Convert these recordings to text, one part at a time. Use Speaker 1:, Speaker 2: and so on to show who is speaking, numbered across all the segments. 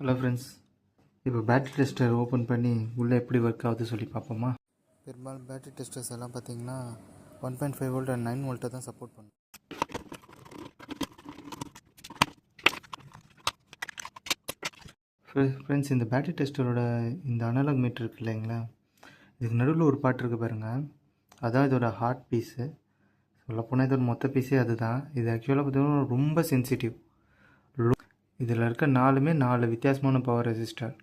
Speaker 1: Hello friends, இப்போ battery tester open பண்ணி உள்ளே எப்படி ஒர்க் ஆகுது சொல்லி பார்ப்போமா. பெரும்பாலும் பேட்டரி டெஸ்டர்ஸ் எல்லாம் பார்த்தீங்கன்னா 1.5 வோல்ட் அண்ட் 9 வோல்ட்டை தான் சப்போர்ட் பண்ணும். ஃப்ரெண்ட்ஸ், இந்த பேட்டரி டெஸ்டரோட இந்த அனலாக் மீட்டர் இருக்குது இல்லைங்களா, இதுக்கு நடுவில் ஒரு பாட்டு இருக்குது பாருங்கள், அதான் இதோட ஹார்ட் பீஸு. சொல்லப்போனால் இதோட மொத்த பீஸே அதுதான். இது ஆக்சுவலாக பார்த்தீங்கன்னா ரொம்ப சென்சிட்டிவ். இதில் இருக்க 4 வித்தியாசமான பவர் ரெசிஸ்டர்.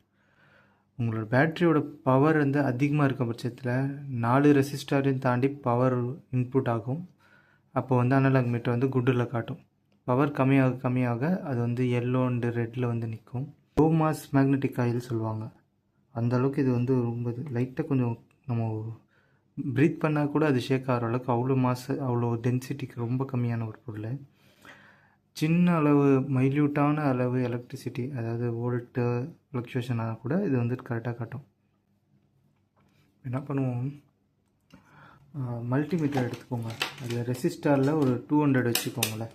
Speaker 1: உங்களோட பேட்டரியோட பவர் வந்து அதிகமாக இருக்க பட்சத்தில் 4 ரெசிஸ்டரையும் தாண்டி பவர் இன்புட் ஆகும். அப்போ வந்து அனலாக் மீட்டர் வந்து குட்டில் காட்டும். பவர் கம்மியாக அது வந்து எல்லோ அண்டு ரெட்டில் வந்து நிற்கும். லோ மாஸ் மேக்னெட்டிக் காயில் சொல்லுவாங்க. அந்தளவுக்கு இது வந்து ரொம்ப லைட்டாக கொஞ்சம் நம்ம ப்ரீத் பண்ணால் கூட அது ஷேக் ஆகிற அளவுக்கு அவ்வளோ டென்சிட்டிக்கு ரொம்ப கம்மியான ஒரு பொருள். சின்ன அளவு மைல்யூட்டான அளவு எலக்ட்ரிசிட்டி, அதாவது வோல்ட்டு ஃப்ளக்சுவேஷனாக கூட இது வந்து கரெக்டாக காட்டும். என்ன பண்ணுவோம், மல்டிமீட்டர் எடுத்துக்கோங்க. அதில் ரெசிஸ்டாரில் ஒரு 200 வச்சுக்கோங்களேன்.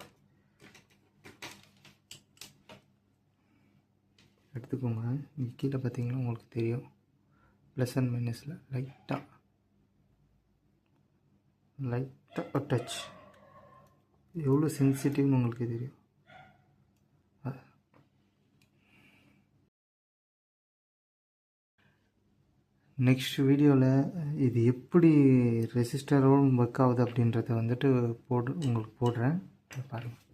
Speaker 1: எடுத்துக்கோங்க. இங்கே கீழே பார்த்தீங்கன்னா உங்களுக்கு தெரியும், ப்ளஸ் அண்ட் மைனஸில் லைட்டாக டச் எவ்வளோ சென்சிட்டிவ்னு உங்களுக்கு தெரியும். நெக்ஸ்ட் வீடியோவில் இது எப்படி ரெசிஸ்டரோடு ஒர்க் ஆகுது அப்படின்றத வந்துட்டு உங்களுக்கு போடுறேன், பாருங்கள்.